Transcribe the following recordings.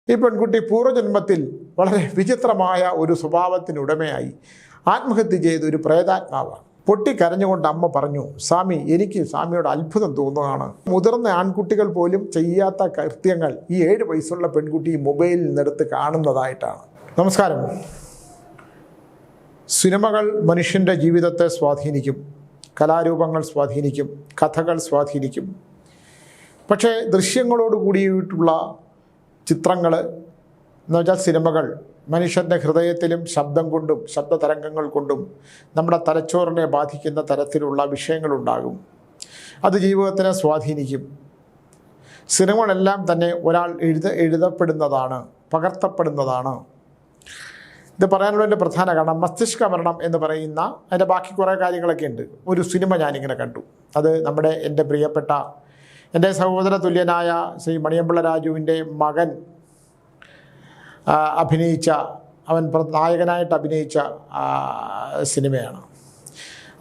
ഈ പെൺകുട്ടി പൂർവ്വജന്മത്തിൽ വളരെ വിചിത്രമായ ഒരു സ്വഭാവത്തിനുടമയായി ആത്മഹത്യ ചെയ്ത ഒരു പ്രേതാത്മാവാണ്. പൊട്ടിക്കരഞ്ഞുകൊണ്ട് അമ്മ പറഞ്ഞു, സ്വാമി, എനിക്ക് സ്വാമിയോട് അത്ഭുതം തോന്നുകയാണ്. മുതിർന്ന ആൺകുട്ടികൾ പോലും ചെയ്യാത്ത കൃത്യങ്ങൾ ഈ 7 വയസ്സുള്ള പെൺകുട്ടി മൊബൈലിൽ നിന്നെടുത്ത് കാണുന്നതായിട്ടാണ്. നമസ്കാരം. സിനിമകൾ മനുഷ്യൻ്റെ ജീവിതത്തെ സ്വാധീനിക്കും, കലാരൂപങ്ങൾ സ്വാധീനിക്കും, കഥകൾ സ്വാധീനിക്കും. പക്ഷേ ദൃശ്യങ്ങളോട് കൂടിയിട്ടുള്ള ചിത്രങ്ങൾ എന്ന് വെച്ചാൽ സിനിമകൾ മനുഷ്യൻ്റെ ഹൃദയത്തിലും ശബ്ദം കൊണ്ടും ശബ്ദതരംഗങ്ങൾ കൊണ്ടും നമ്മുടെ തലച്ചോറിനെ ബാധിക്കുന്ന തരത്തിലുള്ള വിഷയങ്ങളുണ്ടാകും. അത് ജീവിതത്തിനെ സ്വാധീനിക്കും. സിനിമകളെല്ലാം തന്നെ ഒരാൾ എഴുതപ്പെടുന്നതാണ്, പകർത്തപ്പെടുന്നതാണ്. ഇത് പറയാനുള്ള ഒരു പ്രധാന കാരണം മസ്തിഷ്ക മരണം എന്ന് പറയുന്ന അതിൻ്റെ ബാക്കി കുറേ കാര്യങ്ങളൊക്കെ ഉണ്ട്. ഒരു സിനിമ ഞാനിങ്ങനെ കണ്ടു. അത് എൻ്റെ പ്രിയപ്പെട്ട എൻ്റെ സഹോദര തുല്യനായ ശ്രീ മണിയമ്പിള്ള രാജുവിൻ്റെ മകൻ അവൻ നായകനായിട്ട് അഭിനയിച്ച സിനിമയാണ്.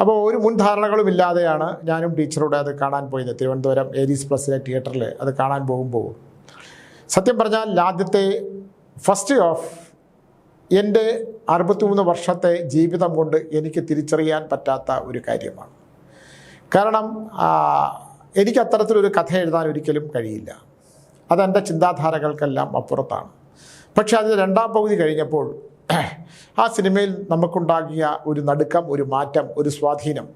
അപ്പോൾ ഒരു മുൻധാരണകളും ഇല്ലാതെയാണ് ഞാനും ടീച്ചറോട് അത് കാണാൻ പോയത്. തിരുവനന്തപുരം ഏരീസ് പ്ലസിലെ തിയേറ്ററിൽ അത് കാണാൻ പോകുമ്പോൾ സത്യം പറഞ്ഞാൽ ആദ്യത്തെ ഫസ്റ്റ് ഓഫ് എൻ്റെ 63 വർഷത്തെ ജീവിതം കൊണ്ട് എനിക്ക് തിരിച്ചറിയാൻ പറ്റാത്ത ഒരു കാര്യമാണ്. കാരണം എനിക്ക് അത്തരത്തിലൊരു കഥ എഴുതാൻ ഒരിക്കലും കഴിയില്ല. അതെൻ്റെ ചിന്താധാരകൾക്കെല്ലാം അപ്പുറത്താണ്. പക്ഷേ അതിന് രണ്ടാം പകുതി കഴിഞ്ഞപ്പോൾ ആ സിനിമയിൽ നമുക്കുണ്ടാകിയ ഒരു നടുക്കം, ഒരു മാറ്റം, ഒരു സ്വാധീനം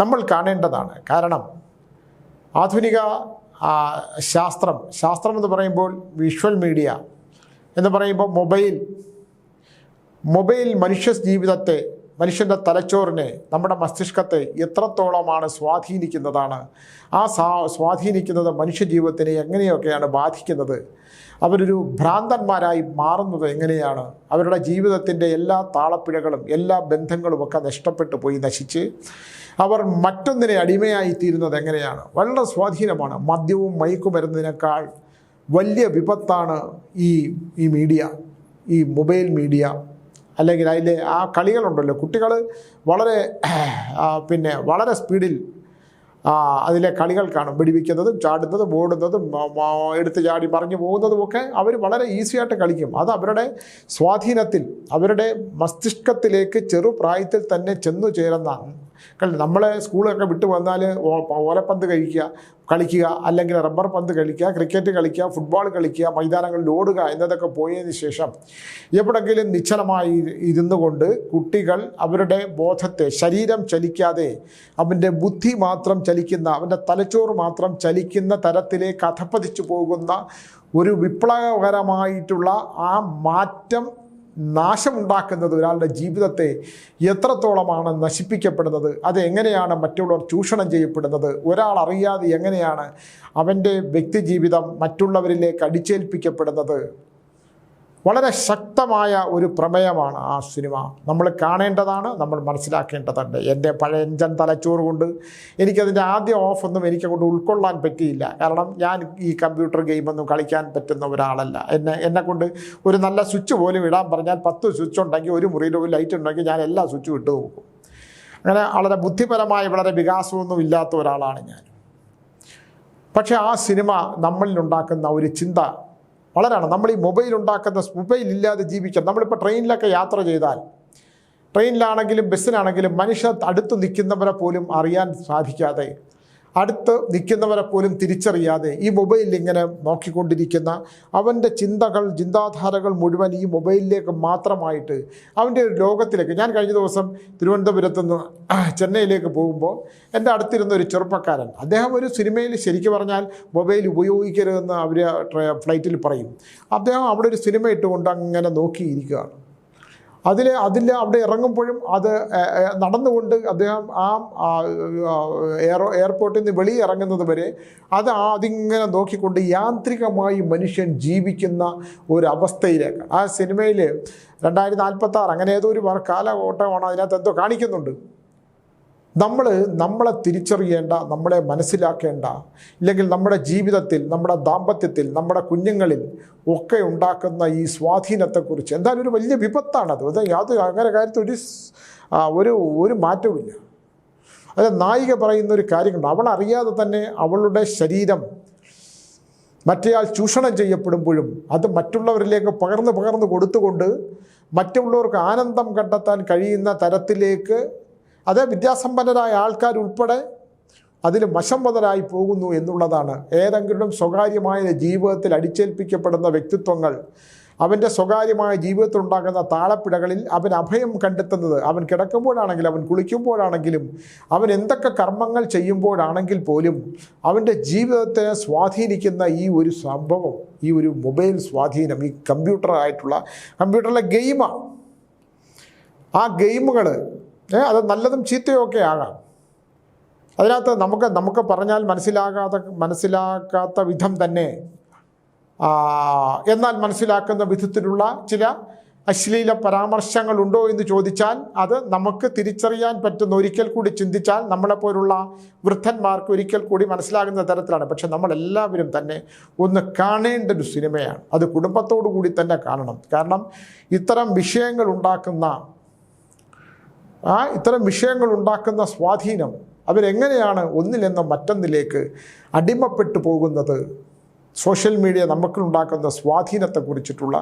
നമ്മൾ കാണേണ്ടതാണ്. കാരണം ആധുനിക ശാസ്ത്രം എന്ന് പറയുമ്പോൾ വിഷ്വൽ മീഡിയ എന്ന് പറയുമ്പോൾ മൊബൈൽ മനുഷ്യ ജീവിതത്തെ, മനുഷ്യൻ്റെ തലച്ചോറിനെ, നമ്മുടെ മസ്തിഷ്കത്തെ എത്രത്തോളമാണ് സ്വാധീനിക്കുന്നതാണ്. ആ സ്വാധീനിക്കുന്നത് മനുഷ്യജീവിതത്തിനെ എങ്ങനെയൊക്കെയാണ് ബാധിക്കുന്നത്, അവരൊരു ഭ്രാന്തന്മാരായി മാറുന്നത് എങ്ങനെയാണ്, അവരുടെ ജീവിതത്തിൻ്റെ എല്ലാ താളപ്പിഴകളും എല്ലാ ബന്ധങ്ങളുമൊക്കെ നഷ്ടപ്പെട്ടു പോയി നശിച്ച് അവർ മറ്റൊന്നിനെ അടിമയായി തീരുന്നത് എങ്ങനെയാണ്. വളരെ സ്വാധീനമാണ്. മദ്യവും മയക്കുമരുന്നതിനേക്കാൾ വലിയ വിപത്താണ് ഈ മീഡിയ, ഈ മൊബൈൽ മീഡിയ. അല്ലെങ്കിൽ അതിലെ ആ കളികളുണ്ടല്ലോ, കുട്ടികൾ വളരെ സ്പീഡിൽ അതിലെ കളികൾ കാണും. വെടിവെക്കുന്നതും ചാടുന്നതും ഓടുന്നതും എടുത്ത് ചാടി പറഞ്ഞു പോകുന്നതുമൊക്കെ അവർ വളരെ ഈസിയായിട്ട് കളിക്കും. അത് അവരുടെ സ്വാധീനത്തിൽ, അവരുടെ മസ്തിഷ്കത്തിലേക്ക് ചെറുപ്രായത്തിൽ തന്നെ ചെന്നു ചേരുന്ന. നമ്മളെ സ്കൂളൊക്കെ വിട്ടു വന്നാൽ ഓലപ്പന്ത് കളിക്കുക, അല്ലെങ്കിൽ റബ്ബർ പന്ത് കളിക്കുക, ക്രിക്കറ്റ് കളിക്കുക, ഫുട്ബോൾ കളിക്കുക, മൈതാനങ്ങളിൽ ഓടുക എന്നതൊക്കെ പോയതിന് ശേഷം എവിടെങ്കിലും നിശ്ചലമായി ഇരുന്നു കൊണ്ട് കുട്ടികൾ അവരുടെ ബോധത്തെ, ശരീരം ചലിക്കാതെ അവൻ്റെ ബുദ്ധി മാത്രം ചലിക്കുന്ന, അവൻ്റെ തലച്ചോറ് മാത്രം ചലിക്കുന്ന തരത്തിലേക്ക് അധപ്പതിച്ചു പോകുന്ന ഒരു വിപ്ലവകരമായിട്ടുള്ള ആ മാറ്റം നാശമുണ്ടാക്കുന്നത് ഒരാളുടെ ജീവിതത്തെ എത്രത്തോളമാണ് നശിപ്പിക്കപ്പെടുന്നത്, അതെങ്ങനെയാണ് മറ്റുള്ളവർ ചൂഷണം ചെയ്യപ്പെടുന്നത്, ഒരാൾ അറിയാതെ എങ്ങനെയാണ് അവൻ്റെ വ്യക്തിജീവിതം മറ്റുള്ളവരിലേക്ക് അടിച്ചേൽപ്പിക്കപ്പെടുന്നത്. വളരെ ശക്തമായ ഒരു പ്രമേയമാണ് ആ സിനിമ. നമ്മൾ കാണേണ്ടതാണ്, നമ്മൾ മനസ്സിലാക്കേണ്ടതുണ്ട്. എൻ്റെ പഴയ എഞ്ചൻ തലച്ചോറ് കൊണ്ട് എനിക്കതിൻ്റെ ആദ്യ ഓഫൊന്നും എനിക്കങ്ങോട്ട് ഉൾക്കൊള്ളാൻ പറ്റിയില്ല. കാരണം ഞാൻ ഈ കമ്പ്യൂട്ടർ ഗെയിമൊന്നും കളിക്കാൻ പറ്റുന്ന ഒരാളല്ല. എന്നെക്കൊണ്ട് ഒരു നല്ല സ്വിച്ച് പോലും ഇടാൻ പറഞ്ഞാൽ 10 സ്വിച്ച് ഉണ്ടെങ്കിൽ, ഒരു മുറിയിൽ ഒരു ലൈറ്റ് ഉണ്ടെങ്കിൽ ഞാൻ എല്ലാ സ്വിച്ചും ഇട്ട് നോക്കും. അങ്ങനെ വളരെ ബുദ്ധിപരമായി വളരെ വികാസമൊന്നും ഇല്ലാത്ത ഒരാളാണ് ഞാൻ. പക്ഷേ ആ സിനിമ നമ്മളിലുണ്ടാക്കുന്ന ഒരു ചിന്ത വളരെയാണ്. നമ്മൾ ഈ മൊബൈൽ ഇല്ലാതെ ജീവിക്കാം. നമ്മളിപ്പോൾ ട്രെയിനിലൊക്കെ യാത്ര ചെയ്താൽ, ട്രെയിനിലാണെങ്കിലും ബസ്സിലാണെങ്കിലും മനുഷ്യർ അടുത്ത് നിൽക്കുന്നവരെ പോലും അറിയാൻ സാധിക്കാതെ, അടുത്ത് നിൽക്കുന്നവരെ പോലും തിരിച്ചറിയാതെ ഈ മൊബൈലിൽ ഇങ്ങനെ നോക്കിക്കൊണ്ടിരിക്കുന്ന അവൻ്റെ ചിന്താധാരകൾ മുഴുവൻ ഈ മൊബൈലിലേക്ക് മാത്രമായിട്ട് അവൻ്റെ ഒരു ലോകത്തിലേക്ക്. ഞാൻ കഴിഞ്ഞ ദിവസം തിരുവനന്തപുരത്ത് നിന്ന് ചെന്നൈയിലേക്ക് പോകുമ്പോൾ എൻ്റെ അടുത്തിരുന്ന ഒരു ചെറുപ്പക്കാരൻ, അദ്ദേഹം ഒരു സിനിമയിൽ ശരിക്കും പറഞ്ഞാൽ മൊബൈൽ ഉപയോഗിക്കരുതെന്ന് അവർ ഫ്ലൈറ്റിൽ പറയും. അദ്ദേഹം അവിടെ ഒരു സിനിമ ഇട്ടുകൊണ്ട് അങ്ങനെ നോക്കിയിരിക്കുകയാണ്. അവിടെ ഇറങ്ങുമ്പോഴും അത് നടന്നുകൊണ്ട് അദ്ദേഹം എയർപോർട്ടിൽ നിന്ന് വെളിയിൽ ഇറങ്ങുന്നത് വരെ അതിങ്ങനെ നോക്കിക്കൊണ്ട് യാന്ത്രികമായി മനുഷ്യൻ ജീവിക്കുന്ന ഒരവസ്ഥയിലേക്ക്. ആ സിനിമയിൽ 2046 അങ്ങനെ ഏതോ ഒരു കാലഘട്ടമാണ് അതിനകത്ത് എന്തോ കാണിക്കുന്നുണ്ട്. നമ്മളെ തിരിച്ചറിയേണ്ട, നമ്മളെ മനസ്സിലാക്കേണ്ട, ഇല്ലെങ്കിൽ നമ്മുടെ ജീവിതത്തിൽ, നമ്മുടെ ദാമ്പത്യത്തിൽ, നമ്മുടെ കുഞ്ഞുങ്ങളിൽ ഒക്കെ ഉണ്ടാക്കുന്ന ഈ സ്വാധീനത്തെക്കുറിച്ച് എന്തായാലും ഒരു വലിയ വിപത്താണത്. അങ്ങനെ കാര്യത്തിൽ ഒരു മാറ്റവുമില്ല. അത് നായിക പറയുന്ന ഒരു കാര്യമുണ്ട്. അവൾ അറിയാതെ തന്നെ അവളുടെ ശരീരം മറ്റേയാൾ ചൂഷണം ചെയ്യപ്പെടുമ്പോഴും അത് മറ്റുള്ളവരിലേക്ക് പകർന്ന് കൊടുത്തുകൊണ്ട് മറ്റുള്ളവർക്ക് ആനന്ദം കണ്ടെത്താൻ കഴിയുന്ന തരത്തിലേക്ക് അത് വിദ്യാസമ്പന്നരായ ആൾക്കാരുൾപ്പെടെ അതിൽ വശംവദരായി പോകുന്നു എന്നുള്ളതാണ്. ഏതെങ്കിലും സ്വകാര്യമായ ജീവിതത്തിൽ അടിച്ചേൽപ്പിക്കപ്പെടുന്ന വ്യക്തിത്വങ്ങൾ അവൻ്റെ സ്വകാര്യമായ ജീവിതത്തിൽ ഉണ്ടാകുന്ന താളപ്പിഴകളിൽ അവൻ അഭയം കണ്ടെത്തുന്നത് അവൻ കിടക്കുമ്പോഴാണെങ്കിലും അവൻ കുളിക്കുമ്പോഴാണെങ്കിലും അവൻ എന്തൊക്കെ കർമ്മങ്ങൾ ചെയ്യുമ്പോഴാണെങ്കിൽ പോലും അവൻ്റെ ജീവിതത്തെ സ്വാധീനിക്കുന്ന ഈ ഒരു സംഭവം, ഈ ഒരു മൊബൈൽ സ്വാധീനം, ഈ കമ്പ്യൂട്ടറിലെ ഗെയിമാണ്. ആ ഗെയിമുകൾ അത് നല്ലതും ചീത്തയും ഒക്കെ ആകാം. അതിനകത്ത് നമുക്ക് പറഞ്ഞാൽ മനസ്സിലാക്കാത്ത വിധം തന്നെ എന്നാൽ മനസ്സിലാക്കുന്ന വിധത്തിലുള്ള ചില അശ്ലീല പരാമർശങ്ങളുണ്ടോ എന്ന് ചോദിച്ചാൽ അത് നമുക്ക് തിരിച്ചറിയാൻ പറ്റുന്ന, ഒരിക്കൽ കൂടി ചിന്തിച്ചാൽ നമ്മളെപ്പോലുള്ള വൃദ്ധന്മാർക്ക് ഒരിക്കൽ കൂടി മനസ്സിലാകുന്ന തരത്തിലാണ്. പക്ഷെ നമ്മളെല്ലാവരും തന്നെ ഒന്ന് കാണേണ്ട ഒരു സിനിമയാണ്. അത് കുടുംബത്തോടു കൂടി തന്നെ കാണണം. കാരണം ഇത്തരം വിഷയങ്ങൾ ഉണ്ടാക്കുന്ന സ്വാധീനം അവരെങ്ങനെയാണ് ഒന്നിലെന്ന മറ്റൊന്നിലേക്ക് അടിമപ്പെട്ടു പോകുന്നത്. സോഷ്യൽ മീഡിയ നമുക്കുണ്ടാക്കുന്ന സ്വാധീനത്തെക്കുറിച്ചിട്ടുള്ള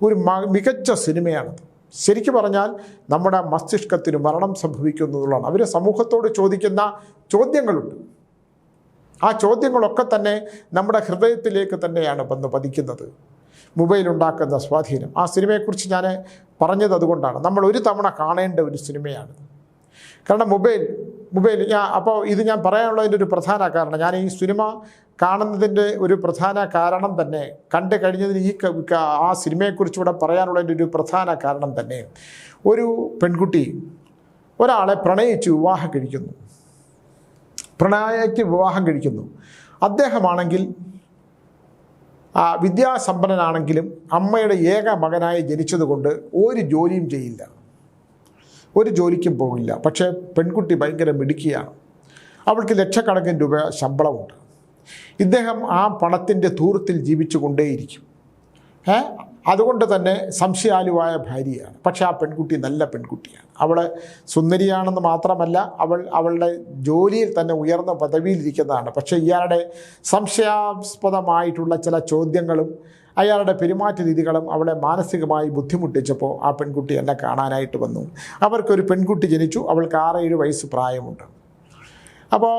ഒരു മികച്ച സിനിമയാണത്. ശരിക്കും പറഞ്ഞാൽ നമ്മുടെ മസ്തിഷ്കത്തിന് മരണം സംഭവിക്കുന്നതാണ്. അവർ സമൂഹത്തോട് ചോദിക്കുന്ന ചോദ്യങ്ങളുണ്ട്. ആ ചോദ്യങ്ങളൊക്കെ തന്നെ നമ്മുടെ ഹൃദയത്തിലേക്ക് തന്നെയാണ് വന്ന് പതിക്കുന്നത്. മൊബൈലുണ്ടാക്കുന്ന സ്വാധീനം, ആ സിനിമയെക്കുറിച്ച് ഞാൻ പറഞ്ഞത് അതുകൊണ്ടാണ്. നമ്മൾ ഒരു തവണ കാണേണ്ട ഒരു സിനിമയാണ്. കാരണം മൊബൈൽ അപ്പോൾ ഇത് ഞാൻ പറയാനുള്ളതിൻ്റെ ഒരു പ്രധാന കാരണം, ഞാൻ ഈ സിനിമ കാണുന്നതിൻ്റെ ഒരു പ്രധാന കാരണം തന്നെ, കണ്ടു കഴിഞ്ഞതിന് ആ സിനിമയെക്കുറിച്ചുകൂടെ പറയാനുള്ളതിൻ്റെ ഒരു പ്രധാന കാരണം തന്നെ, ഒരു പെൺകുട്ടി ഒരാളെ പ്രണയിച്ച് വിവാഹം കഴിക്കുന്നു. അദ്ദേഹമാണെങ്കിൽ വിദ്യാസമ്പന്നനാണെങ്കിലും അമ്മയുടെ ഏക മകനായി ജനിച്ചതുകൊണ്ട് ഒരു ജോലിയും ചെയ്യില്ല, ഒരു ജോലിക്കും പോകില്ല. പക്ഷേ പെൺകുട്ടി ഭയങ്കര മിടുക്കിയാണ്. അവൾക്ക് ലക്ഷക്കണക്കിന് രൂപ ശമ്പളമുണ്ട്. ഇദ്ദേഹം ആ പണത്തിൻ്റെ ധൂർത്തിൽ ജീവിച്ചു കൊണ്ടേയിരിക്കും. അതുകൊണ്ട് തന്നെ സംശയാലുവായ ഭാര്യയാണ്. പക്ഷേ ആ പെൺകുട്ടി നല്ല പെൺകുട്ടിയാണ്. അവൾ സുന്ദരിയാണെന്ന് മാത്രമല്ല, അവളുടെ ജോലിയിൽ തന്നെ ഉയർന്ന പദവിയിലിരിക്കുന്നതാണ്. പക്ഷേ ഇയാളുടെ സംശയാസ്പദമായിട്ടുള്ള ചില ചോദ്യങ്ങളും അയാളുടെ പെരുമാറ്റ രീതികളും അവളെ മാനസികമായി ബുദ്ധിമുട്ടിച്ചപ്പോൾ ആ പെൺകുട്ടി എന്നെ കാണാനായിട്ട് വന്നു. അവർക്കൊരു പെൺകുട്ടി ജനിച്ചു. അവൾക്ക് 6-7 വയസ്സ് പ്രായമുണ്ട്. അപ്പോൾ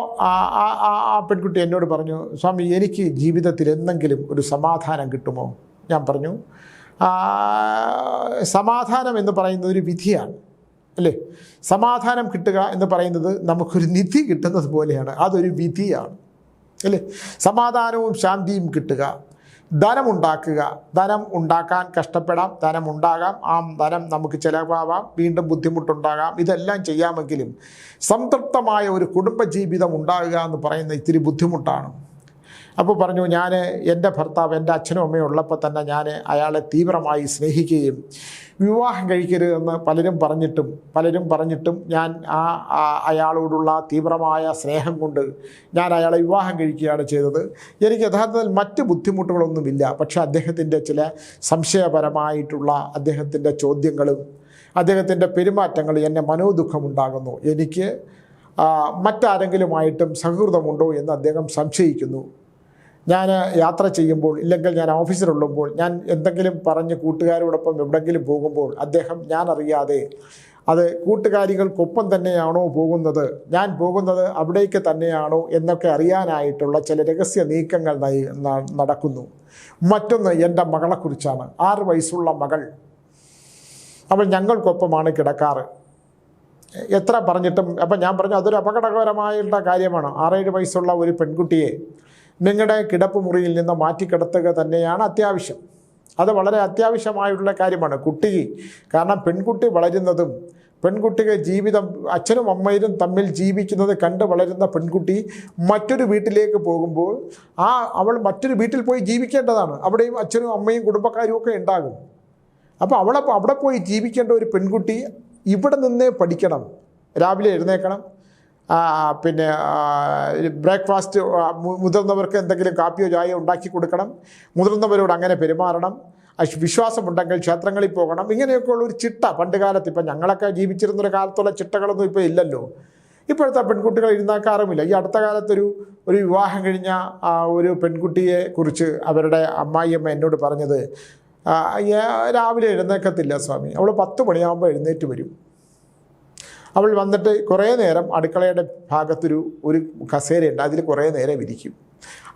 ആ പെൺകുട്ടി എന്നോട് പറഞ്ഞു, സ്വാമി എനിക്ക് ജീവിതത്തിൽ എന്തെങ്കിലും ഒരു സമാധാനം കിട്ടുമോ? ഞാൻ പറഞ്ഞു, സമാധാനം എന്ന് പറയുന്നത് ഒരു വിധിയാണ് അല്ലേ? സമാധാനം കിട്ടുക എന്ന് പറയുന്നത് നമുക്കൊരു നിധി കിട്ടുന്നത് പോലെയാണ്. അതൊരു വിധിയാണ് അല്ലേ? സമാധാനവും ശാന്തിയും കിട്ടുക, ധനമുണ്ടാക്കുക, ധനം ഉണ്ടാക്കാൻ കഷ്ടപ്പെടാം, ധനമുണ്ടാകാം, ആ ധനം നമുക്ക് ചിലവാകാം, വീണ്ടും ബുദ്ധിമുട്ടുണ്ടാകാം, ഇതെല്ലാം ചെയ്യാമെങ്കിലും സംതൃപ്തമായ ഒരു കുടുംബജീവിതം ഉണ്ടാകുക എന്ന് പറയുന്നത് ഇത്തിരി ബുദ്ധിമുട്ടാണ്. അപ്പോൾ പറഞ്ഞു, ഞാൻ എൻ്റെ ഭർത്താവ്, എൻ്റെ അച്ഛനും അമ്മയും ഉള്ളപ്പോൾ തന്നെ ഞാൻ അയാളെ തീവ്രമായി സ്നേഹിക്കുകയും വിവാഹം കഴിക്കരുതെന്ന് പലരും പറഞ്ഞിട്ടും ഞാൻ അയാളോടുള്ള തീവ്രമായ സ്നേഹം കൊണ്ട് ഞാൻ അയാളെ വിവാഹം കഴിക്കുകയാണ് ചെയ്തത്. എനിക്ക് യഥാർത്ഥത്തിൽ മറ്റ് ബുദ്ധിമുട്ടുകളൊന്നുമില്ല. പക്ഷേ അദ്ദേഹത്തിൻ്റെ ചില സംശയപരമായിട്ടുള്ള അദ്ദേഹത്തിൻ്റെ ചോദ്യങ്ങളും അദ്ദേഹത്തിൻ്റെ പെരുമാറ്റങ്ങൾ എന്നെ മനോദുഃഖമുണ്ടാകുന്നു. എനിക്ക് മറ്റാരെങ്കിലുമായിട്ടും സൗഹൃദമുണ്ടോ എന്ന് അദ്ദേഹം സംശയിക്കുന്നു. ഞാൻ യാത്ര ചെയ്യുമ്പോൾ, ഇല്ലെങ്കിൽ ഞാൻ ഓഫീസിലുള്ളുമ്പോൾ, ഞാൻ എന്തെങ്കിലും പറഞ്ഞ് കൂട്ടുകാരോടൊപ്പം എവിടെയെങ്കിലും പോകുമ്പോൾ അദ്ദേഹം ഞാനറിയാതെ അത് കൂട്ടുകാരികൾക്കൊപ്പം തന്നെയാണോ പോകുന്നത്, ഞാൻ പോകുന്നത് അവിടേക്ക് തന്നെയാണോ എന്നൊക്കെ അറിയാനായിട്ടുള്ള ചില രഹസ്യ നീക്കങ്ങൾ നടക്കുന്നു. മറ്റൊന്ന് എൻ്റെ മകളെക്കുറിച്ചാണ്. 6 വയസ്സുള്ള മകൾ. അവൾ ഞങ്ങൾക്കൊപ്പമാണ് കിടക്കാറ്. എത്ര പറഞ്ഞിട്ടും അപ്പം ഞാൻ പറഞ്ഞു, അതൊരു അപകടകരമായിട്ടുള്ള കാര്യമാണ്. 6-7 വയസ്സുള്ള ഒരു പെൺകുട്ടിയെ നിങ്ങളുടെ കിടപ്പ് മുറിയിൽ നിന്ന് മാറ്റിക്കിടത്തുക തന്നെയാണ് അത്യാവശ്യം. അത് വളരെ അത്യാവശ്യമായിട്ടുള്ള കാര്യമാണ് കാരണം പെൺകുട്ടി വളരുന്നതും പെൺകുട്ടികൾ ജീവിതം അച്ഛനും അമ്മയും തമ്മിൽ ജീവിക്കുന്നത് കണ്ട് വളരുന്ന പെൺകുട്ടി മറ്റൊരു വീട്ടിലേക്ക് പോകുമ്പോൾ അവൾ മറ്റൊരു വീട്ടിൽ പോയി ജീവിക്കേണ്ടതാണ്. അവിടെയും അച്ഛനും അമ്മയും കുടുംബക്കാരും ഒക്കെ ഉണ്ടാകും. അപ്പോൾ അവിടെ പോയി ജീവിക്കേണ്ട ഒരു പെൺകുട്ടി ഇവിടെ നിന്നേ പഠിക്കണം. രാവിലെ എഴുന്നേൽക്കണം, പിന്നെ ബ്രേക്ക്ഫാസ്റ്റ് മുതിർന്നവർക്ക് എന്തെങ്കിലും കാപ്പിയോ ചായയോ ഉണ്ടാക്കി കൊടുക്കണം, മുതിർന്നവരോട് അങ്ങനെ പെരുമാറണം, വിശ്വാസമുണ്ടെങ്കിൽ ക്ഷേത്രങ്ങളിൽ പോകണം. ഇങ്ങനെയൊക്കെയുള്ള ഒരു ചിട്ട പണ്ട് കാലത്ത്, ഇപ്പം ഞങ്ങളൊക്കെ ജീവിച്ചിരുന്നൊരു കാലത്തുള്ള ചിട്ടകളൊന്നും ഇപ്പോൾ ഇല്ലല്ലോ. ഇപ്പോഴത്തെ പെൺകുട്ടികൾ എഴുന്നേക്കാറുമില്ല. ഈ അടുത്ത കാലത്തൊരു വിവാഹം കഴിഞ്ഞ ഒരു പെൺകുട്ടിയെ കുറിച്ച് അവരുടെ അമ്മായിയമ്മ എന്നോട് പറഞ്ഞത്, രാവിലെ എഴുന്നേക്കത്തില്ല സ്വാമി, അവൾ 10 മണിയാകുമ്പോൾ എഴുന്നേറ്റ് വരും. അവൾ വന്നിട്ട് കുറേ നേരം അടുക്കളയുടെ ഭാഗത്തൊരു കസേരയുണ്ട്, അതിൽ കുറേ നേരം ഇരിക്കും.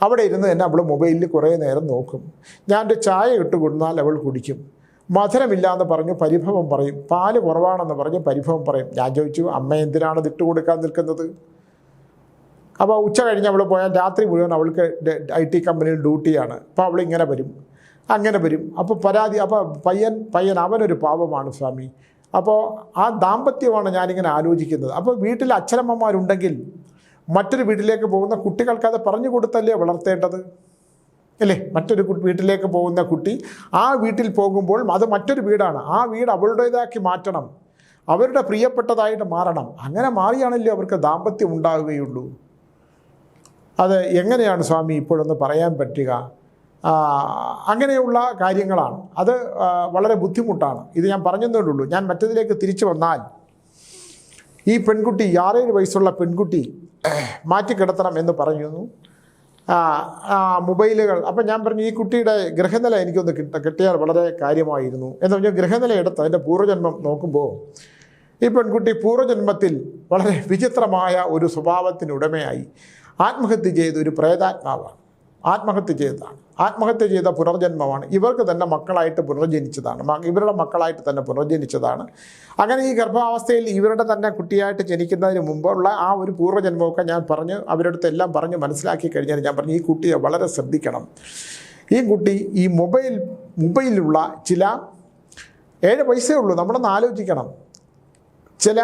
അവിടെ ഇരുന്ന് തന്നെ അവൾ മൊബൈലിൽ കുറേ നേരം നോക്കും. ഞാൻ ഒരു ചായ ഇട്ട് കൊടുത്താൽ അവൾ കുടിക്കും. മധുരമില്ല എന്ന് പറഞ്ഞു പരിഭവം പറയും, പാല് കുറവാണെന്ന് പറഞ്ഞ് പരിഭവം പറയും. ഞാൻ ചോദിച്ചു, അമ്മ എന്തിനാണ് ഇതിട്ട് കൊടുക്കാൻ നിൽക്കുന്നത്? അപ്പോൾ ഉച്ച കഴിഞ്ഞ് അവൾ പോയാൽ രാത്രി മുഴുവൻ അവൾക്ക് IT കമ്പനിയിൽ ഡ്യൂട്ടിയാണ്. അപ്പോൾ അവൾ ഇങ്ങനെ വരും, അങ്ങനെ വരും. അപ്പോൾ പരാതി. അപ്പോൾ പയ്യൻ അവനൊരു പാവമാണ് സ്വാമി. അപ്പോൾ ആ ദാമ്പത്യമാണ് ഞാനിങ്ങനെ ആലോചിക്കുന്നത്. അപ്പോൾ വീട്ടിൽ അച്ഛനമ്മമാരുണ്ടെങ്കിൽ മറ്റൊരു വീട്ടിലേക്ക് പോകുന്ന കുട്ടികൾക്ക് അത് പറഞ്ഞു കൊടുത്തല്ലേ വളർത്തേണ്ടത്, അല്ലേ? മറ്റൊരു വീട്ടിലേക്ക് പോകുന്ന കുട്ടി ആ വീട്ടിൽ പോകുമ്പോൾ അത് മറ്റൊരു വീടാണ്, ആ വീട് അവളുടേതാക്കി മാറ്റണം, അവരുടെ പ്രിയപ്പെട്ടതായിട്ട് മാറണം. അങ്ങനെ മാറിയാണല്ലോ അവർക്ക് ദാമ്പത്യം ഉണ്ടാവുകയുള്ളൂ. അത് എങ്ങനെയാണ് സ്വാമി ഇപ്പോഴൊന്ന് പറയാൻ പറ്റുക? അങ്ങനെയുള്ള കാര്യങ്ങളാണ്. അത് വളരെ ബുദ്ധിമുട്ടാണ്. ഇത് ഞാൻ പറഞ്ഞതേ ഉള്ളൂ. ഞാൻ മറ്റതിലേക്ക് തിരിച്ചു വന്നാൽ, ഈ പെൺകുട്ടി 6-7 വയസ്സുള്ള പെൺകുട്ടി മാറ്റിക്കിടത്തണം എന്ന് പറയുന്നു, മൊബൈലുകൾ. അപ്പം ഞാൻ പറഞ്ഞു, ഈ കുട്ടിയുടെ ഗൃഹനില എനിക്കൊന്ന് കിട്ടിയാൽ വളരെ കാര്യമായിരുന്നു എന്ന് പറഞ്ഞാൽ, ഗൃഹനില എടുത്ത് അതിൻ്റെ പൂർവ്വജന്മം നോക്കുമ്പോൾ ഈ പെൺകുട്ടി പൂർവ്വജന്മത്തിൽ വളരെ വിചിത്രമായ ഒരു സ്വഭാവത്തിനുടമയായി ആത്മഹത്യ ചെയ്ത ഒരു പ്രേതാത്മാവാണ്. ആത്മഹത്യ ചെയ്ത പുനർജന്മമാണ്. ഇവർക്ക് തന്നെ മക്കളായിട്ട് പുനർജനിച്ചതാണ്, ഇവരുടെ മക്കളായിട്ട് തന്നെ പുനർജനിച്ചതാണ്. അങ്ങനെ ഈ ഗർഭാവസ്ഥയിൽ ഇവരുടെ തന്നെ കുട്ടിയായിട്ട് ജനിക്കുന്നതിന് മുമ്പുള്ള ആ ഒരു പൂർവ്വജന്മമൊക്കെ ഞാൻ പറഞ്ഞ് അവരുടെ അടുത്ത് എല്ലാം പറഞ്ഞ് മനസ്സിലാക്കി കഴിഞ്ഞാൽ ഞാൻ പറഞ്ഞു, ഈ കുട്ടിയെ വളരെ ശ്രദ്ധിക്കണം. ഈ കുട്ടി ഈ മൊബൈലിലുള്ള ചില 7 വയസ്സേ ഉള്ളൂ, നമ്മളൊന്ന് ആലോചിക്കണം. ചില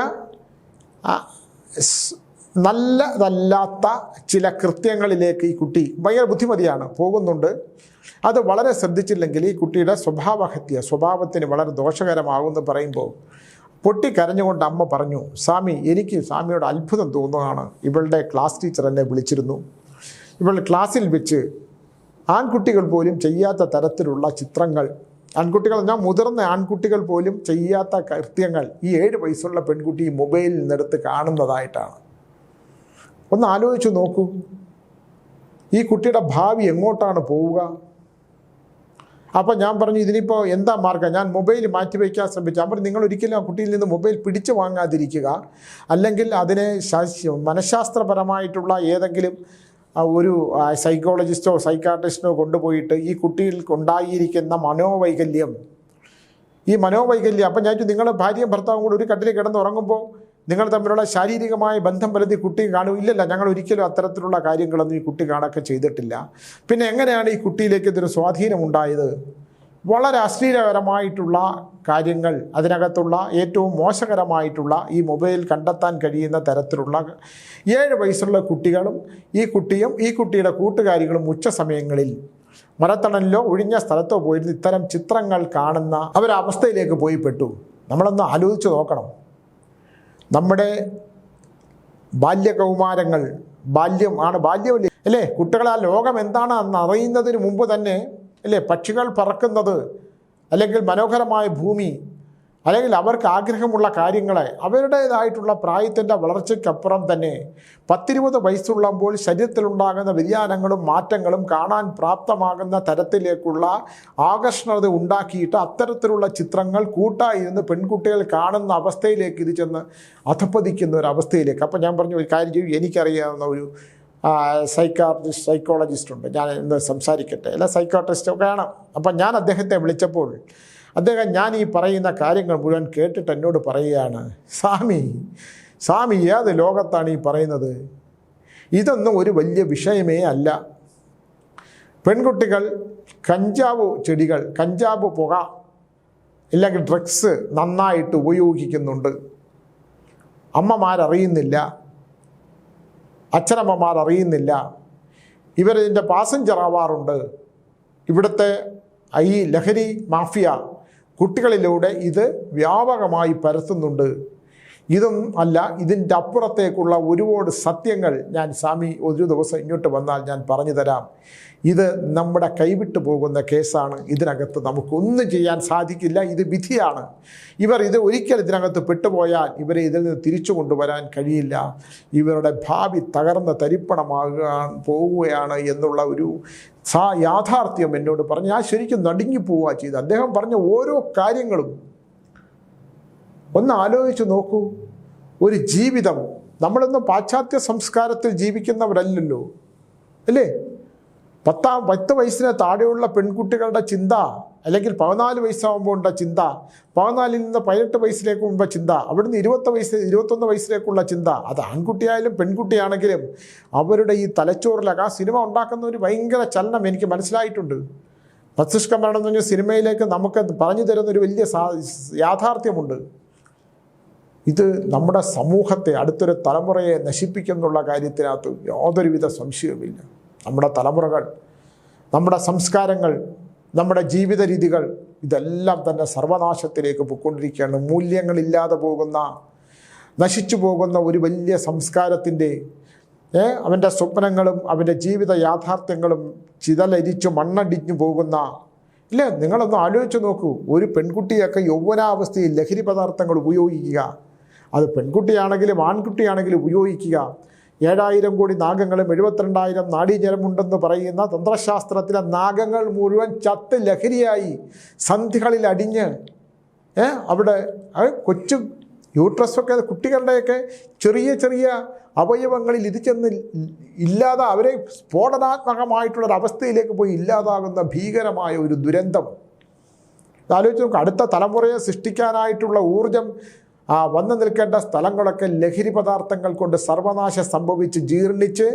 നല്ലതല്ലാത്ത ചില കൃത്യങ്ങളിലേക്ക് ഈ കുട്ടി ഭയങ്കര ബുദ്ധിമതിയാണ് പോകുന്നുണ്ട്. അത് വളരെ ശ്രദ്ധിച്ചില്ലെങ്കിൽ ഈ കുട്ടിയുടെ സ്വഭാവത്തിന് വളരെ ദോഷകരമാകുമെന്ന് പറയുമ്പോൾ പൊട്ടിക്കരഞ്ഞുകൊണ്ട് അമ്മ പറഞ്ഞു, എനിക്ക് സ്വാമിയോട് അത്ഭുതം തോന്നുകയാണ്. ഇവളുടെ ക്ലാസ് ടീച്ചർ എന്നെ വിളിച്ചിരുന്നു. ഇവളുടെ ക്ലാസ്സിൽ വെച്ച് ആൺകുട്ടികൾ പോലും ചെയ്യാത്ത തരത്തിലുള്ള ചിത്രങ്ങൾ, ആൺകുട്ടികൾ എന്നാൽ മുതിർന്ന ആൺകുട്ടികൾ പോലും ചെയ്യാത്ത കൃത്യങ്ങൾ ഈ 7 വയസ്സുള്ള പെൺകുട്ടി ഈ മൊബൈലിൽ നിന്നെടുത്ത് കാണുന്നതായിട്ടാണ്. ഒന്ന് ആലോചിച്ച് നോക്കൂ, ഈ കുട്ടിയുടെ ഭാവി എങ്ങോട്ടാണ് പോവുക? അപ്പം ഞാൻ പറഞ്ഞു, ഇതിനിപ്പോൾ എന്താ മാർഗം? ഞാൻ മൊബൈൽ മാറ്റിവെക്കാൻ ശ്രമിച്ചു. അവർ നിങ്ങൾ ഒരിക്കലും ആ കുട്ടിയിൽ നിന്ന് മൊബൈൽ പിടിച്ചു വാങ്ങാതിരിക്കുക, അല്ലെങ്കിൽ അതിനെ മനഃശാസ്ത്രപരമായിട്ടുള്ള ഏതെങ്കിലും ഒരു സൈക്കോളജിസ്റ്റോ സൈക്കാട്രിസ്റ്റോ കൊണ്ടുപോയിട്ട് ഈ കുട്ടിയിൽ ഉണ്ടായിരിക്കുന്ന മനോവൈകല്യം, അപ്പം ഞാൻ നിങ്ങൾ ഭാര്യയും ഭർത്താവും കൂടി ഒരു കട്ടിൽ കിടന്ന് ഉറങ്ങുമ്പോൾ നിങ്ങൾ തമ്മിലുള്ള ശാരീരികമായ ബന്ധം വലുത് കുട്ടി കാണും? ഇല്ലല്ല, ഞങ്ങൾ ഒരിക്കലും അത്തരത്തിലുള്ള കാര്യങ്ങളൊന്നും ഈ കുട്ടി കാണൊക്കെ ചെയ്തിട്ടില്ല. പിന്നെ എങ്ങനെയാണ് ഈ കുട്ടിയിലേക്ക് ഇതൊരു സ്വാധീനമുണ്ടായത്? വളരെ അശ്ലീലകരമായിട്ടുള്ള കാര്യങ്ങൾ, അതിനകത്തുള്ള ഏറ്റവും മോശകരമായിട്ടുള്ള ഈ മൊബൈൽ കണ്ടെത്താൻ കഴിയുന്ന തരത്തിലുള്ള 7 വയസ്സുള്ള കുട്ടികളും ഈ കുട്ടിയുടെ കൂട്ടുകാരികളും ഉച്ച സമയങ്ങളിൽ മരത്തണലിലോ ഒഴിഞ്ഞ സ്ഥലത്തോ പോയിരുന്ന് ഇത്തരം ചിത്രങ്ങൾ കാണുന്ന അവരവസ്ഥയിലേക്ക് പോയി പെട്ടു. നമ്മളൊന്ന് ആലോചിച്ച് നോക്കണം. നമ്മുടെ ബാല്യകൗമാരങ്ങൾ, ബാല്യമല്ലേ അല്ലേ? കുട്ടികൾ ആ ലോകം എന്താണ് എന്ന് അറിയുന്നതിന് മുമ്പ് തന്നെ അല്ലേ പക്ഷികൾ പറക്കുന്നത്, അല്ലെങ്കിൽ മനോഹരമായ ഭൂമി, അല്ലെങ്കിൽ അവർക്ക് ആഗ്രഹമുള്ള കാര്യങ്ങളെ അവരുടേതായിട്ടുള്ള പ്രായത്തിൻ്റെ വളർച്ചയ്ക്കപ്പുറം തന്നെ 10-20 വയസ്സുള്ളപ്പോൾ ശരീരത്തിലുണ്ടാകുന്ന വ്യതിയാനങ്ങളും മാറ്റങ്ങളും കാണാൻ പ്രാപ്തമാകുന്ന തരത്തിലേക്കുള്ള ആകർഷണത ഉണ്ടാക്കിയിട്ട് അത്തരത്തിലുള്ള ചിത്രങ്ങൾ കൂട്ടായിരുന്ന് പെൺകുട്ടികൾ കാണുന്ന അവസ്ഥയിലേക്ക് ഇത് ചെന്ന് അധപ്പതിക്കുന്ന ഒരു അവസ്ഥയിലേക്ക്. അപ്പം ഞാൻ പറഞ്ഞു, ഒരു കാര്യം ചെയ്യും, എനിക്കറിയാവുന്ന ഒരു സൈക്കോളജിസ്റ്റ് ഉണ്ട്, ഞാൻ ഇന്ന് സംസാരിക്കട്ടെ, അല്ല സൈക്കോട്രിസ്റ്റൊക്കെയാണ്. അപ്പം ഞാൻ അദ്ദേഹത്തെ വിളിച്ചപ്പോൾ അദ്ദേഹം ഞാൻ ഈ പറയുന്ന കാര്യങ്ങൾ മുഴുവൻ കേട്ടിട്ട് എന്നോട് പറയുകയാണ്, സ്വാമി ഏത് ലോകത്താണ് ഈ പറയുന്നത്? ഇതൊന്നും ഒരു വലിയ വിഷയമേ അല്ല. പെൺകുട്ടികൾ കഞ്ചാവ് പുക ഇല്ലെങ്കിൽ ഡ്രഗ്സ് നന്നായിട്ട് ഉപയോഗിക്കുന്നുണ്ട്. അമ്മമാരറിയുന്നില്ല, അച്ഛനമ്മമാരറിയുന്നില്ല. ഇവരിതിൻ്റെ പാസഞ്ചർ ആവാറുണ്ട്. ഇവിടുത്തെ ഈ ലഹരി മാഫിയ കുട്ടികളിലൂടെ ഇത് വ്യാപകമായി പരത്തുന്നുണ്ട്. ഇതും അല്ല, ഇതിൻ്റെ അപ്പുറത്തേക്കുള്ള ഒരുപാട് സത്യങ്ങൾ ഞാൻ സ്വാമി ഒരു ദിവസം ഇങ്ങോട്ട് വന്നാൽ ഞാൻ പറഞ്ഞു തരാം. ഇത് നമ്മുടെ കൈവിട്ടു പോകുന്ന കേസാണ്. ഇതിനകത്ത് നമുക്കൊന്നും ചെയ്യാൻ സാധിക്കില്ല. ഇത് വിധിയാണ്. ഇത് ഒരിക്കൽ ഇതിനകത്ത് പെട്ടുപോയാൽ ഇവരെ ഇതിൽ നിന്ന് തിരിച്ചു കൊണ്ടുവരാൻ കഴിയില്ല. ഇവരുടെ ഭാവി തകർന്ന് തരിപ്പണമാകാൻ പോവുകയാണ് എന്നുള്ള ഒരു യാഥാർത്ഥ്യം എന്നോട് പറഞ്ഞ് ഞാൻ ശരിക്കും നടുങ്ങിപ്പോവുക ചെയ്ത്. അദ്ദേഹം പറഞ്ഞ ഓരോ കാര്യങ്ങളും ഒന്ന് ആലോചിച്ച് നോക്കൂ. ഒരു ജീവിതം, നമ്മളൊന്നും പാശ്ചാത്യ സംസ്കാരത്തിൽ ജീവിക്കുന്നവരല്ലല്ലോ, അല്ലേ? 10 വയസ്സിന് താഴെയുള്ള പെൺകുട്ടികളുടെ ചിന്ത, അല്ലെങ്കിൽ 14 വയസ്സാകുമ്പോൾ ഉള്ള ചിന്ത, 14 നിന്ന് 18 വയസ്സിലേക്ക് മുമ്പ് ചിന്ത, അവിടുന്ന് 21 വയസ്സിലേക്കുള്ള ചിന്ത, അത് ആൺകുട്ടിയായാലും പെൺകുട്ടിയാണെങ്കിലും അവരുടെ ഈ തലച്ചോറിലൊക്കെ ആ സിനിമ ഉണ്ടാക്കുന്ന ഒരു ഭയങ്കര ചലനം എനിക്ക് മനസ്സിലായിട്ടുണ്ട്. മസ്തിഷ്ക മരണം എന്ന് പറഞ്ഞ സിനിമയിലേക്ക് നമുക്ക് പറഞ്ഞു തരുന്നൊരു വലിയ യാഥാർത്ഥ്യമുണ്ട്. ഇത് നമ്മുടെ സമൂഹത്തെ, അടുത്തൊരു തലമുറയെ നശിപ്പിക്കുന്നുള്ള കാര്യത്തിനകത്ത് യാതൊരുവിധ സംശയവുമില്ല. നമ്മുടെ തലമുറകൾ, നമ്മുടെ സംസ്കാരങ്ങൾ, നമ്മുടെ ജീവിത രീതികൾ ഇതെല്ലാം തന്നെ സർവനാശത്തിലേക്ക് പോയിക്കൊണ്ടിരിക്കുകയാണ്. മൂല്യങ്ങളില്ലാതെ പോകുന്ന, നശിച്ചു പോകുന്ന ഒരു വലിയ സംസ്കാരത്തിൻ്റെ അവൻ്റെ സ്വപ്നങ്ങളും അവൻ്റെ ജീവിത യാഥാർത്ഥ്യങ്ങളും ചിതലരിച്ചു മണ്ണടിഞ്ഞു പോകുന്ന, ഇല്ലേ? നിങ്ങളൊന്ന് ആലോചിച്ച് നോക്കൂ. ഒരു പെൺകുട്ടിയൊക്കെ യൗവനാവസ്ഥയിൽ ലഹരി പദാർത്ഥങ്ങൾ ഉപയോഗിക്കുക, അത് പെൺകുട്ടിയാണെങ്കിലും ആൺകുട്ടിയാണെങ്കിലും ഉപയോഗിക്കുക. 7000 കോടി നാഗങ്ങളും 72,000 നാഡീജലമുണ്ടെന്ന് പറയുന്ന തന്ത്രശാസ്ത്രത്തിലെ നാഗങ്ങൾ മുഴുവൻ ചത്ത് ലഹരിയായി സന്ധികളിൽ അടിഞ്ഞ് അവിടെ കൊച്ചു യൂട്രസൊക്കെ കുട്ടികളുടെയൊക്കെ ചെറിയ അവയവങ്ങളിൽ ഇത് ചെന്ന് ഇല്ലാതെ അവരെ സ്ഫോടനാത്മകമായിട്ടുള്ളൊരവസ്ഥയിലേക്ക് പോയി ഇല്ലാതാകുന്ന ഭീകരമായ ഒരു ദുരന്തം. ആലോചിച്ച് നോക്കുക. അടുത്ത തലമുറയെ സൃഷ്ടിക്കാനായിട്ടുള്ള ഊർജം വന്നു നിൽക്കേണ്ട സ്ഥലങ്ങളൊക്കെ ലഹരി പദാർത്ഥങ്ങൾ കൊണ്ട് സർവനാശം സംഭവിച്ച് ജീർണിച്ച്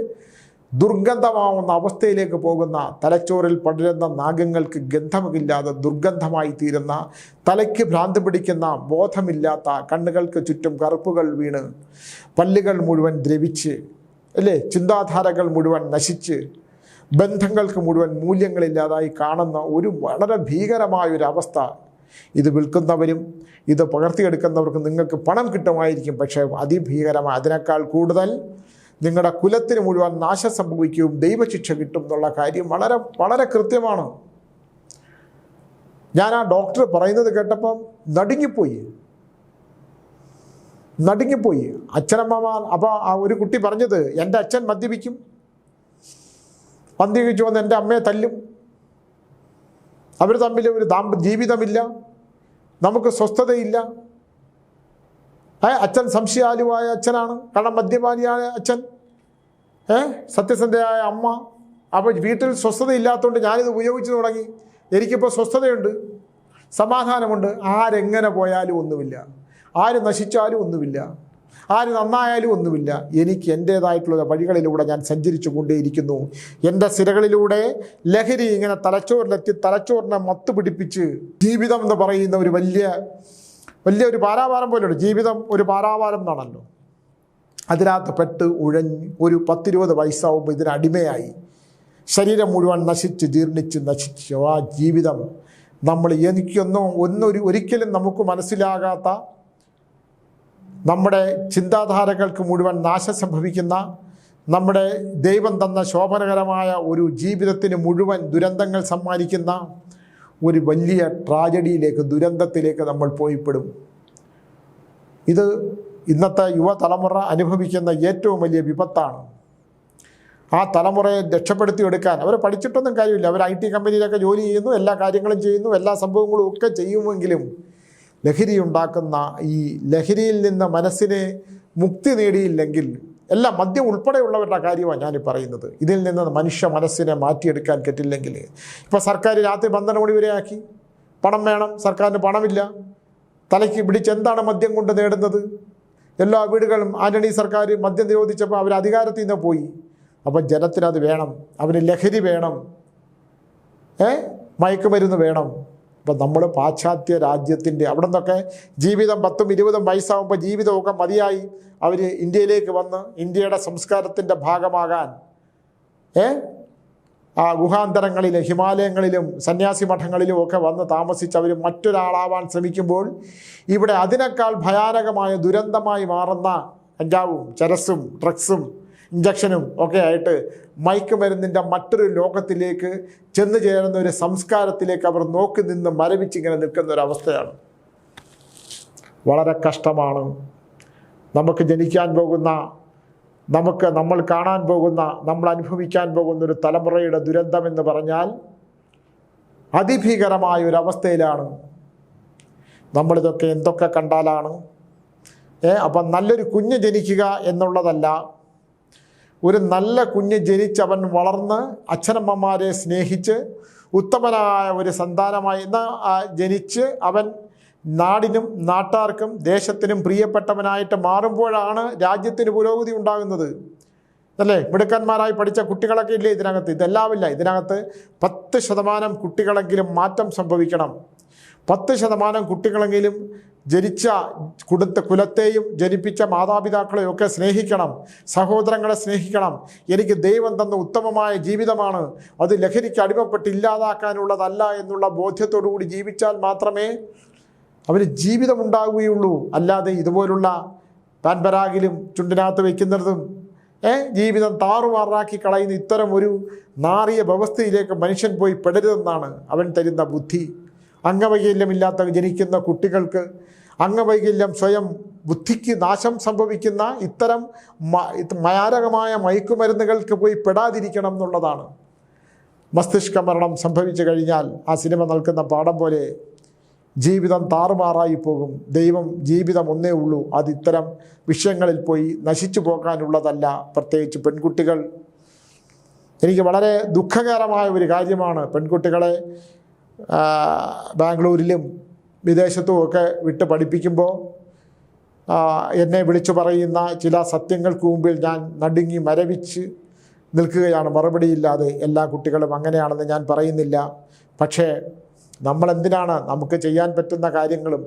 ദുർഗന്ധമാവുന്ന അവസ്ഥയിലേക്ക് പോകുന്ന, തലച്ചോറിൽ പടരുന്ന നാഗങ്ങൾക്ക് ഗന്ധമില്ലാതെ ദുർഗന്ധമായി തീരുന്ന, തലയ്ക്ക് ഭ്രാന്ത് പിടിക്കുന്ന, ബോധമില്ലാത്ത, കണ്ണുകൾക്ക് ചുറ്റും കറുപ്പുകൾ വീണ്, പല്ലുകൾ മുഴുവൻ ദ്രവിച്ച്, അല്ലേ? ചിന്താധാരകൾ മുഴുവൻ നശിച്ച്, ബന്ധങ്ങൾക്ക് മുഴുവൻ മൂല്യങ്ങളില്ലാതായി കാണുന്ന ഒരു വളരെ ഭീകരമായൊരവസ്ഥ. ഇത് വിൽക്കുന്നവരും ഇത് പകർത്തിയെടുക്കുന്നവർക്കും നിങ്ങൾക്ക് പണം കിട്ടുമായിരിക്കും, പക്ഷേ അതിഭീകരമായ, അതിനേക്കാൾ കൂടുതൽ നിങ്ങളുടെ കുലത്തിന് മുഴുവൻ നാശം സംഭവിക്കുകയും ദൈവശിക്ഷ കിട്ടും എന്നുള്ള കാര്യം വളരെ വളരെ കൃത്യമാണ്. ഞാൻ ആ ഡോക്ടർ പറയുന്നത് കേട്ടപ്പം നടുങ്ങിപ്പോയി. അച്ഛനമ്മമാർ. അപ്പോൾ ആ ഒരു കുട്ടി പറഞ്ഞത്, എൻ്റെ അച്ഛൻ മദ്യപിക്കും, മദ്യപിച്ചു വന്ന് എൻ്റെ അമ്മയെ തല്ലും, അവർ തമ്മിൽ ഒരു ജീവിതമില്ല, നമുക്ക് സ്വസ്ഥതയില്ല. അച്ഛൻ സംശയാലുവായ അച്ഛനാണ്, കാരണം മദ്യപാനിയായ അച്ഛൻ, സത്യസന്ധയായ അമ്മ. അപ്പോൾ വീട്ടിൽ സ്വസ്ഥതയില്ലാത്തതുകൊണ്ട് ഞാനിത് ഉപയോഗിച്ച് തുടങ്ങി, എനിക്കിപ്പോൾ സ്വസ്ഥതയുണ്ട്, സമാധാനമുണ്ട്. ആരെങ്ങനെ പോയാലും ഒന്നുമില്ല, ആര് നശിച്ചാലും ഒന്നുമില്ല, ആര് നന്നായാലും ഒന്നുമില്ല. എനിക്ക് എൻ്റേതായിട്ടുള്ള വഴികളിലൂടെ ഞാൻ സഞ്ചരിച്ചു കൊണ്ടേയിരിക്കുന്നു. എൻ്റെ സിരകളിലൂടെ ലഹരി ഇങ്ങനെ തലച്ചോറിലെത്തി തലച്ചോറിനെ മത്ത് പിടിപ്പിച്ച്, ജീവിതം എന്ന് പറയുന്ന ഒരു വലിയൊരു പാരാവാരം പോലെയുണ്ട്. ജീവിതം ഒരു പാരാവാരം എന്നാണല്ലോ. അതിനകത്ത് പെട്ട് ഉഴഞ്ഞ് ഒരു 10-20 വയസ്സാവുമ്പോൾ ഇതിനടിമയായി ശരീരം മുഴുവൻ നശിച്ച് ജീർണിച്ച് ആ ജീവിതം നമ്മൾ ഒരിക്കലും നമുക്ക് മനസ്സിലാകാത്ത, നമ്മുടെ ചിന്താധാരകൾക്ക് മുഴുവൻ നാശം സംഭവിക്കുന്ന, നമ്മുടെ ദൈവം തന്ന ശോഭനകരമായ ഒരു ജീവിതത്തിന് മുഴുവൻ ദുരന്തങ്ങൾ സമ്മാനിക്കുന്ന ഒരു വലിയ ട്രാജഡിയിലേക്ക്, ദുരന്തത്തിലേക്ക് നമ്മൾ പോയിപ്പെടും. ഇത് ഇന്നത്തെ യുവതലമുറ അനുഭവിക്കുന്ന ഏറ്റവും വലിയ വിപത്താണ്. ആ തലമുറയെ രക്ഷപ്പെടുത്തിയെടുക്കാൻ അവർ പഠിച്ചിട്ടൊന്നും കാര്യമില്ല. അവർ IT കമ്പനിയിലൊക്കെ ജോലി ചെയ്യുന്നു, എല്ലാ കാര്യങ്ങളും ചെയ്യുന്നു, എല്ലാ സംഭവങ്ങളും ഒക്കെ ചെയ്യുമെങ്കിലും ലഹരി ഉണ്ടാക്കുന്ന ഈ ലഹരിയിൽ നിന്ന് മനസ്സിനെ മുക്തി നേടിയില്ലെങ്കിൽ, എല്ലാം മദ്യം ഉൾപ്പെടെയുള്ളവരുടെ കാര്യമാണ് ഞാൻ പറയുന്നത്, ഇതിൽ നിന്ന് മനുഷ്യ മനസ്സിനെ മാറ്റിയെടുക്കാൻ പറ്റില്ലെങ്കിൽ, ഇപ്പോൾ സർക്കാർ രാത്രി 12 മണി വരെ ആക്കി. പണം വേണം, സർക്കാരിന് പണമില്ല, തലയ്ക്ക് പിടിച്ച് എന്താണ് മദ്യം കൊണ്ട് നേടുന്നത്? എല്ലാ വീടുകളും ആന്റണി സർക്കാർ മദ്യം നിരോധിച്ചപ്പോൾ അവർ അധികാരത്തിൽ നിന്ന് പോയി. അപ്പം ജനത്തിനത് വേണം, അവന് ലഹരി വേണം, മയക്കുമരുന്ന് വേണം. അപ്പം നമ്മൾ പാശ്ചാത്യ രാജ്യത്തിൻ്റെ അവിടെ നിന്നൊക്കെ ജീവിതം 10-20 വയസ്സാകുമ്പോൾ ജീവിതമൊക്കെ മതിയായി അവർ ഇന്ത്യയിലേക്ക് വന്ന് ഇന്ത്യയുടെ സംസ്കാരത്തിൻ്റെ ഭാഗമാകാൻ ഗുഹാന്തരങ്ങളിലും ഹിമാലയങ്ങളിലും സന്യാസി മഠങ്ങളിലും ഒക്കെ വന്ന് താമസിച്ച് അവർ മറ്റൊരാളാവാൻ ശ്രമിക്കുമ്പോൾ ഇവിടെ അതിനേക്കാൾ ഭയാനകമായ ദുരന്തമായി മാറുന്ന കഞ്ചാവും ചരസും ഡ്രഗ്സും ഇഞ്ചക്ഷനും ഒക്കെ ആയിട്ട് മയക്കുമരുന്നിൻ്റെ മറ്റൊരു ലോകത്തിലേക്ക് ചെന്നു ചേരുന്ന ഒരു സംസ്കാരത്തിലേക്ക് അവർ നോക്കി നിന്ന് മരവിച്ചിങ്ങനെ നിൽക്കുന്ന ഒരവസ്ഥയാണ്. വളരെ കഷ്ടമാണ്. നമുക്ക് ജനിക്കാൻ പോകുന്ന, നമ്മൾ കാണാൻ പോകുന്ന, നമ്മൾ അനുഭവിക്കാൻ പോകുന്ന ഒരു തലമുറയുടെ ദുരന്തമെന്ന് പറഞ്ഞാൽ അതിഭീകരമായ ഒരു അവസ്ഥയിലാണ്. നമ്മളിതൊക്കെ എന്തൊക്കെ കണ്ടാലാണ്. അപ്പം നല്ലൊരു കുഞ്ഞ് ജനിക്കുക എന്നുള്ളതല്ല, ഒരു നല്ല കുഞ്ഞ് ജനിച്ചവൻ വളർന്ന് അച്ഛനമ്മമാരെ സ്നേഹിച്ച് ഉത്തമനായ ഒരു സന്താനമായി ജനിച്ച് അവൻ നാടിനും നാട്ടാർക്കും ദേശത്തിനും പ്രിയപ്പെട്ടവനായിട്ട് മാറുമ്പോഴാണ് രാജ്യത്തിന് പുരോഗതി ഉണ്ടാകുന്നത്. അല്ലേ? മിടുക്കന്മാരായി പഠിച്ച കുട്ടികളൊക്കെ ഇല്ലേ ഇതിനകത്ത്? ഇതെല്ലാമില്ല. ഇതിനകത്ത് 10% കുട്ടികളെങ്കിലും മാറ്റം സംഭവിക്കണം. 10% കുട്ടികളെങ്കിലും ജനിച്ച കുലത്തെയും ജനിപ്പിച്ച മാതാപിതാക്കളെയും ഒക്കെ സ്നേഹിക്കണം, സഹോദരങ്ങളെ സ്നേഹിക്കണം. എനിക്ക് ദൈവം തന്ന ഉത്തമമായ ജീവിതമാണ്, അത് ലഹരിക്ക് അടിമപ്പെട്ട് ഇല്ലാതാക്കാനുള്ളതല്ല എന്നുള്ള ബോധ്യത്തോടു കൂടി ജീവിച്ചാൽ മാത്രമേ അവന് ജീവിതമുണ്ടാവുകയുള്ളൂ. അല്ലാതെ ഇതുപോലുള്ള പാൻപരാഗിലും ചുണ്ടിനകത്ത് വയ്ക്കുന്നതും ജീവിതം താറുമാറാക്കി കളയുന്ന ഇത്തരം ഒരു നാറിയ വ്യവസ്ഥയിലേക്ക് മനുഷ്യൻ പോയി പെടരുതെന്നാണ് അവൻ തരുന്ന ബുദ്ധി. അംഗവൈകല്യമില്ലാത്ത ജനിക്കുന്ന കുട്ടികൾക്ക് അംഗവൈകല്യം സ്വയം ബുദ്ധിക്ക് നാശം സംഭവിക്കുന്ന ഇത്തരം മാരകമായ മയക്കുമരുന്നുകൾക്ക് പോയി പെടാതിരിക്കണം എന്നുള്ളതാണ്. മസ്തിഷ്ക മരണം സംഭവിച്ചു കഴിഞ്ഞാൽ ആ സിനിമ നൽകുന്ന പാഠം പോലെ ജീവിതം താറുമാറായി പോകും. ദൈവം ജീവിതം ഒന്നേ ഉള്ളൂ, അത് ഇത്തരം വിഷയങ്ങളിൽ പോയി നശിച്ചു പോകാനുള്ളതല്ല. പ്രത്യേകിച്ച് പെൺകുട്ടികൾ. എനിക്ക് വളരെ ദുഃഖകരമായ ഒരു കാര്യമാണ് പെൺകുട്ടികളെ ബാംഗ്ലൂരിലും വിദേശത്തുമൊക്കെ വിട്ട് പഠിപ്പിക്കുമ്പോൾ എന്നെ വിളിച്ചു പറയുന്ന ചില സത്യങ്ങൾക്ക് മുമ്പിൽ ഞാൻ നടുങ്ങി മരവിച്ച് നിൽക്കുകയാണ്. മറുപടിയില്ലാതെ. എല്ലാ കുട്ടികളും അങ്ങനെയാണെന്ന് ഞാൻ പറയുന്നില്ല. പക്ഷേ നമ്മളെന്തിനാണ് നമുക്ക് ചെയ്യാൻ പറ്റുന്ന കാര്യങ്ങളും,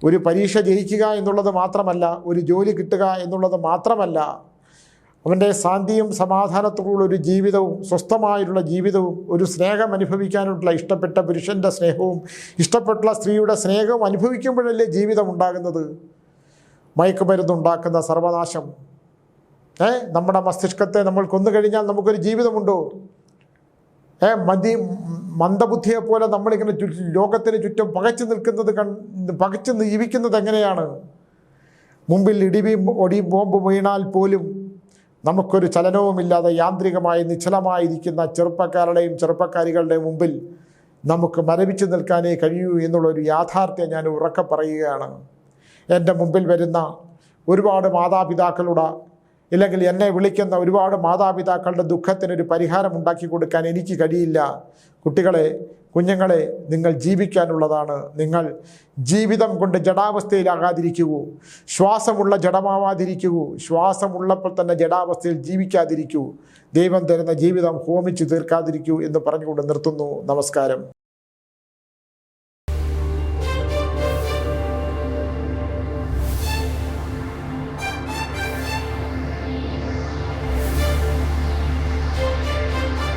ഒരു പരീക്ഷ ജയിക്കുക എന്നുള്ളത് മാത്രമല്ല, ഒരു ജോലി കിട്ടുക എന്നുള്ളത് മാത്രമല്ല, അവൻ്റെ ശാന്തിയും സമാധാനത്തോടുള്ള ഒരു ജീവിതവും സ്വസ്ഥമായിട്ടുള്ള ജീവിതവും ഒരു സ്നേഹം അനുഭവിക്കാനുള്ള ഇഷ്ടപ്പെട്ട പുരുഷൻ്റെ സ്നേഹവും ഇഷ്ടപ്പെട്ട സ്ത്രീയുടെ സ്നേഹവും അനുഭവിക്കുമ്പോഴല്ലേ ജീവിതം ഉണ്ടാകുന്നത്. മയക്കുമരുന്നുണ്ടാക്കുന്ന സർവനാശം നമ്മുടെ മസ്തിഷ്കത്തെ നമ്മൾ കൊന്നു കഴിഞ്ഞാൽ നമുക്കൊരു ജീവിതമുണ്ടോ? മന്ദബുദ്ധിയെപ്പോലെ നമ്മളിങ്ങനെ ലോകത്തിന് ചുറ്റും പകച്ചു ജീവിക്കുന്നത് എങ്ങനെയാണ്? മുമ്പിൽ ഒടിയും ബോംബ് വീണാൽ പോലും നമുക്കൊരു ചലനവുമില്ലാതെ യാന്ത്രികമായി നിശ്ചലമായിരിക്കുന്ന ചെറുപ്പക്കാരുടെയും ചെറുപ്പക്കാരികളുടെയും മുമ്പിൽ നമുക്ക് മരവിച്ച് നിൽക്കാനേ കഴിയൂ എന്നുള്ളൊരു യാഥാർത്ഥ്യം ഞാൻ ഉറക്കെ പറയുകയാണ്. എൻ്റെ മുമ്പിൽ വരുന്ന ഒരുപാട് മാതാപിതാക്കളുടെ, ഇല്ലെങ്കിൽ എന്നെ വിളിക്കുന്ന ഒരുപാട് മാതാപിതാക്കളുടെ ദുഃഖത്തിനൊരു പരിഹാരം ഉണ്ടാക്കി കൊടുക്കാൻ എനിക്ക് കഴിയില്ല. കുഞ്ഞുങ്ങളെ നിങ്ങൾ ജീവിക്കാനുള്ളതാണ്. നിങ്ങൾ ജീവിതം കൊണ്ട് ജഡാവസ്ഥയിലാകാതിരിക്കൂ. ശ്വാസമുള്ള ജഡമാവാതിരിക്കൂ. ശ്വാസമുള്ളപ്പോൾ തന്നെ ജഡാവസ്ഥയിൽ ജീവിക്കാതിരിക്കൂ. ദൈവം തരുന്ന ജീവിതം ഹോമിച്ച് തീർക്കാതിരിക്കൂ എന്ന് പറഞ്ഞുകൊണ്ട് നിർത്തുന്നു. നമസ്കാരം.